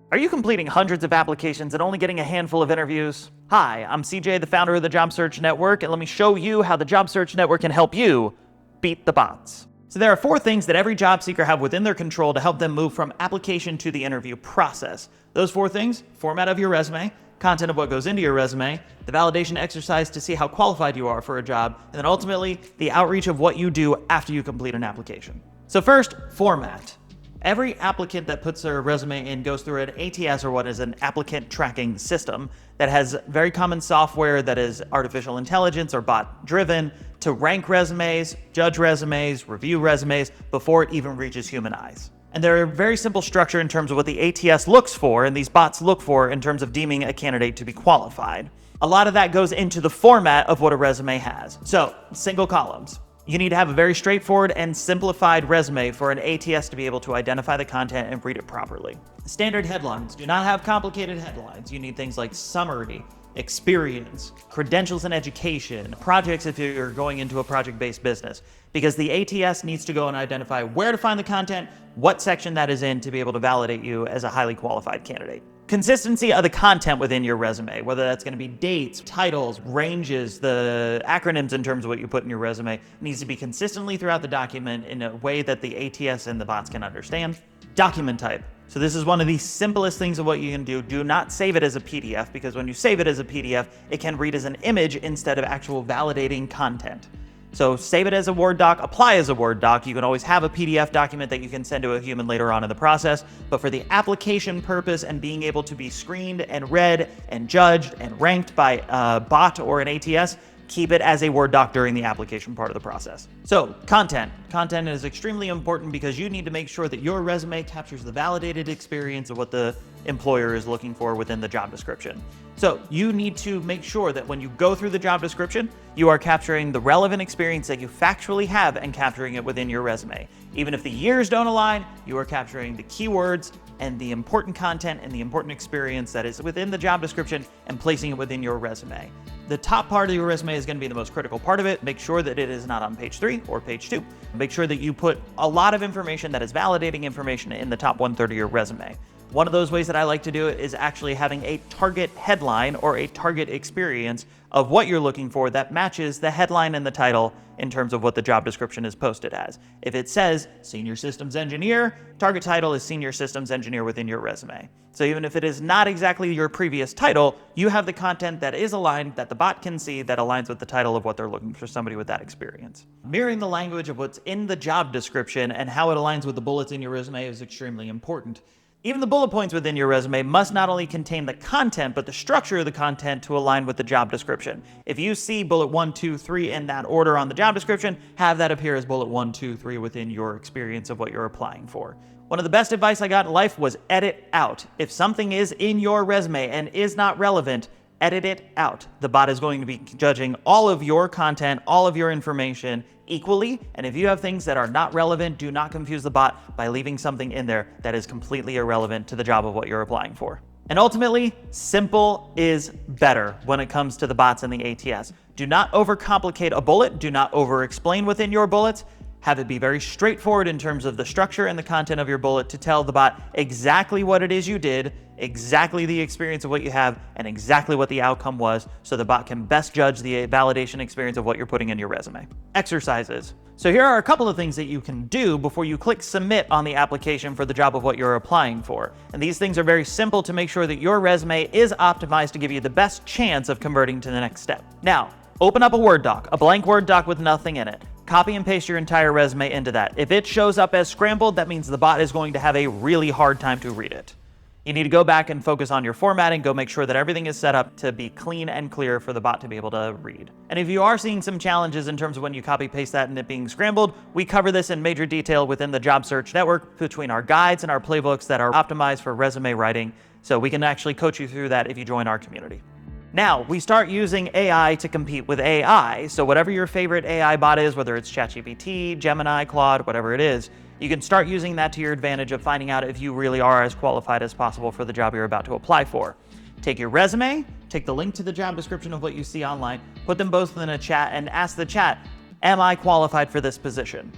Are you completing hundreds of applications and only getting a handful of interviews? Hi, I'm CJ, the founder of the Job Search Network, and let me show you how the Job Search Network can help you beat the bots. So there are 4 things that every job seeker have within their control to help them move from application to the interview process. Those 4 things: format of your resume, content of what goes into your resume, the validation exercise to see how qualified you are for a job, and then ultimately the outreach of what you do after you complete an application. So first, format. Every applicant that puts their resume in goes through an ATS, or what is an applicant tracking system, that has very common software that is artificial intelligence or bot driven to rank resumes, judge resumes, review resumes before it even reaches human eyes. And they're a very simple structure in terms of what the ATS looks for and these bots look for in terms of deeming a candidate to be qualified. A lot of that goes into the format of what a resume has. So, single columns. You need to have a very straightforward and simplified resume for an ATS to be able to identify the content and read it properly. Standard headlines. Do not have complicated headlines. You need things like summary, experience, credentials and education, projects if you're going into a project-based business, because the ATS needs to go and identify where to find the content, what section that is in to be able to validate you as a highly qualified candidate. Consistency of the content within your resume, whether that's going to be dates, titles, ranges, the acronyms in terms of what you put in your resume, needs to be consistently throughout the document in a way that the ATS and the bots can understand. Document type. So this is one of the simplest things of what you can do. Do not save it as a PDF, because when you save it as a PDF, it can read as an image instead of actual validating content. So save it as a Word doc, apply as a Word doc. You can always have a PDF document that you can send to a human later on in the process. But for the application purpose and being able to be screened and read and judged and ranked by a bot or an ATS, keep it as a Word doc during the application part of the process. So content. Content is extremely important because you need to make sure that your resume captures the validated experience of what the employer is looking for within the job description. So you need to make sure that when you go through the job description, you are capturing the relevant experience that you factually have and capturing it within your resume. Even if the years don't align, you are capturing the keywords and the important content and the important experience that is within the job description and placing it within your resume. The top part of your resume is going to be the most critical part of it. Make sure that it is not on page 3 or page 2. Make sure that you put a lot of information that is validating information in the top 1/3 of your resume. One of those ways that I like to do it is actually having a target headline or a target experience of what you're looking for that matches the headline and the title in terms of what the job description is posted as. If it says Senior Systems Engineer, target title is Senior Systems Engineer within your resume. So even if it is not exactly your previous title, you have the content that is aligned, that the bot can see, that aligns with the title of what they're looking for somebody with that experience. Mirroring the language of what's in the job description and how it aligns with the bullets in your resume is extremely important. Even the bullet points within your resume must not only contain the content, but the structure of the content to align with the job description. If you see bullet 1, 2, 3 in that order on the job description, have that appear as bullet 1, 2, 3 within your experience of what you're applying for. One of the best advice I got in life was edit out. If something is in your resume and is not relevant, edit it out. The bot is going to be judging all of your content, all of your information equally, and if you have things that are not relevant, do not confuse the bot by leaving something in there that is completely irrelevant to the job of what you're applying for. And ultimately, simple is better when it comes to the bots and the ATS. Do not overcomplicate a bullet. Do not over-explain within your bullets. Have it be very straightforward in terms of the structure and the content of your bullet to tell the bot exactly what it is you did, exactly the experience of what you have, and exactly what the outcome was, so the bot can best judge the validation experience of what you're putting in your resume. Exercises. So here are a couple of things that you can do before you click submit on the application for the job of what you're applying for. And these things are very simple to make sure that your resume is optimized to give you the best chance of converting to the next step. Now, open up a Word doc, a blank Word doc with nothing in it. Copy and paste your entire resume into that. If it shows up as scrambled, that means the bot is going to have a really hard time to read it. You need to go back and focus on your formatting, go make sure that everything is set up to be clean and clear for the bot to be able to read. And if you are seeing some challenges in terms of when you copy paste that and it being scrambled, we cover this in major detail within the Job Search Network between our guides and our playbooks that are optimized for resume writing. So we can actually coach you through that if you join our community. Now, we start using AI to compete with AI. So whatever your favorite AI bot is, whether it's ChatGPT, Gemini, Claude, whatever it is, you can start using that to your advantage of finding out if you really are as qualified as possible for the job you're about to apply for. Take your resume, take the link to the job description of what you see online, put them both in a chat and ask the chat, am I qualified for this position?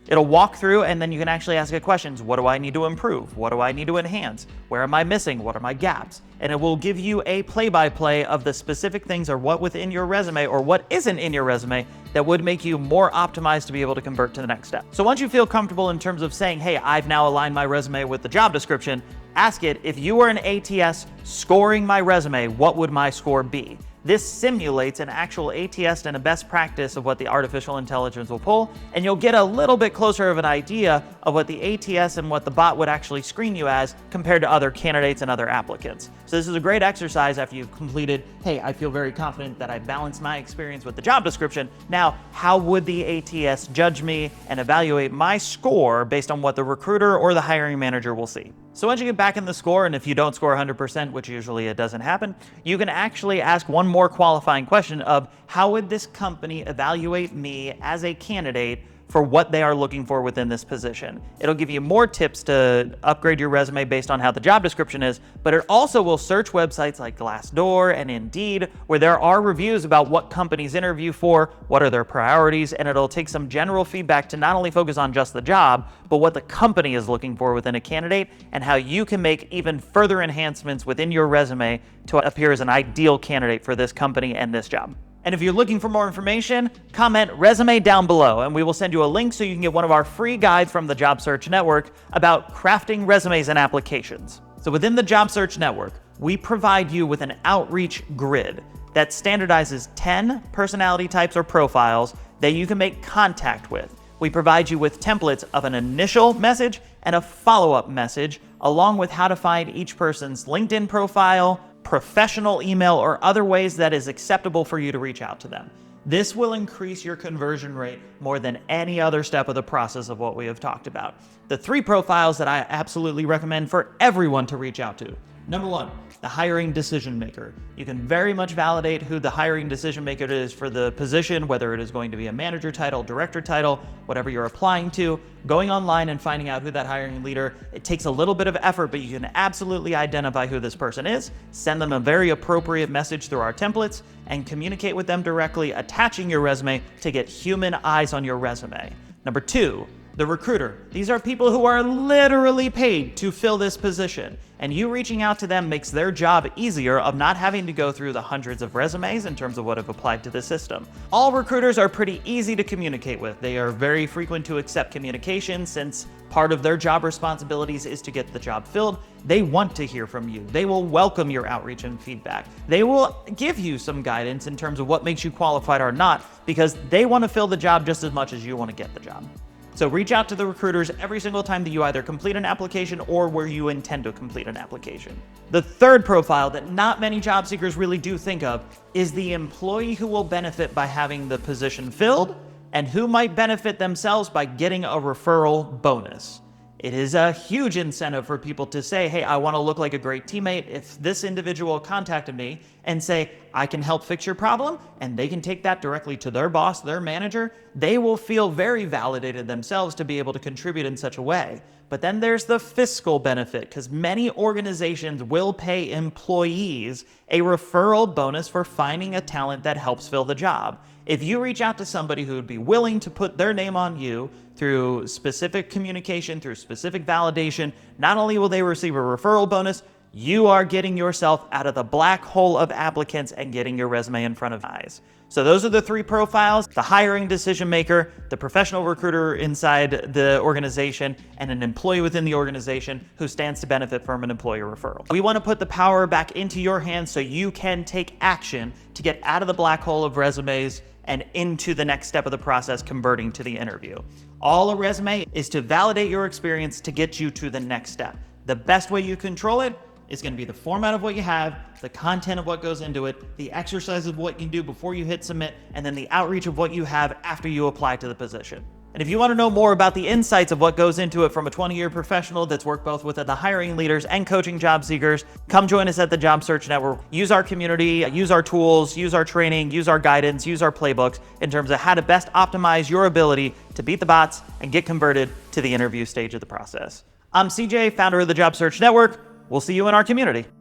It'll walk through, and then you can actually ask it questions. What do I need to improve? What do I need to enhance? Where am I missing? What are my gaps? And it will give you a play-by-play of the specific things or what within your resume or what isn't in your resume that would make you more optimized to be able to convert to the next step. So once you feel comfortable in terms of saying, hey, I've now aligned my resume with the job description, ask it, if you were an ATS scoring my resume, what would my score be? This simulates an actual ATS and a best practice of what the artificial intelligence will pull, and you'll get a little bit closer of an idea of what the ATS and what the bot would actually screen you as compared to other candidates and other applicants. So this is a great exercise after you've completed, hey, I feel very confident that I balanced my experience with the job description. Now, how would the ATS judge me and evaluate my score based on what the recruiter or the hiring manager will see? So once you get back in the score, and if you don't score 100%, which usually it doesn't happen, you can actually ask one more qualifying question of how would this company evaluate me as a candidate for what they are looking for within this position. It'll give you more tips to upgrade your resume based on how the job description is, but it also will search websites like Glassdoor and Indeed, where there are reviews about what companies interview for, what are their priorities, and it'll take some general feedback to not only focus on just the job, but what the company is looking for within a candidate and how you can make even further enhancements within your resume to appear as an ideal candidate for this company and this job. And if you're looking for more information, comment resume down below, and we will send you a link so you can get one of our free guides from the Job Search Network about crafting resumes and applications. So within the Job Search Network, we provide you with an outreach grid that standardizes 10 personality types or profiles that you can make contact with. We provide you with templates of an initial message and a follow-up message, along with how to find each person's LinkedIn profile, professional email, or other ways that is acceptable for you to reach out to them. This will increase your conversion rate more than any other step of the process of what we have talked about. The 3 profiles that I absolutely recommend for everyone to reach out to. Number 1, the hiring decision maker. You can very much validate who the hiring decision maker is for the position, whether it is going to be a manager title, director title, whatever you're applying to. Going online and finding out who that hiring leader, it takes a little bit of effort, but you can absolutely identify who this person is, send them a very appropriate message through our templates, and communicate with them directly, attaching your resume to get human eyes on your resume. Number 2, the recruiter. These are people who are literally paid to fill this position, and you reaching out to them makes their job easier of not having to go through the hundreds of resumes in terms of what have applied to the system. All recruiters are pretty easy to communicate with. They are very frequent to accept communication since part of their job responsibilities is to get the job filled. They want to hear from you. They will welcome your outreach and feedback. They will give you some guidance in terms of what makes you qualified or not, because they want to fill the job just as much as you want to get the job. So reach out to the recruiters every single time that you either complete an application or where you intend to complete an application. The 3rd profile that not many job seekers really do think of is the employee who will benefit by having the position filled and who might benefit themselves by getting a referral bonus. It is a huge incentive for people to say, hey, I want to look like a great teammate. If this individual contacted me and say, I can help fix your problem, and they can take that directly to their boss, their manager, they will feel very validated themselves to be able to contribute in such a way. But then there's the fiscal benefit, because many organizations will pay employees a referral bonus for finding a talent that helps fill the job. If you reach out to somebody who would be willing to put their name on you through specific communication, through specific validation, not only will they receive a referral bonus, you are getting yourself out of the black hole of applicants and getting your resume in front of eyes. So those are the 3 profiles: the hiring decision maker, the professional recruiter inside the organization, and an employee within the organization who stands to benefit from an employer referral. We want to put the power back into your hands so you can take action to get out of the black hole of resumes and into the next step of the process, converting to the interview. All a resume is to validate your experience to get you to the next step. The best way you control it is going to be the format of what you have, the content of what goes into it, the exercise of what you do before you hit submit, and then the outreach of what you have after you apply to the position. And if you want to know more about the insights of what goes into it from a 20-year professional that's worked both with the hiring leaders and coaching job seekers, come join us at the Job Search Network. Use our community, use our tools, use our training, use our guidance, use our playbooks in terms of how to best optimize your ability to beat the bots and get converted to the interview stage of the process. I'm CJ, founder of the Job Search Network. We'll see you in our community.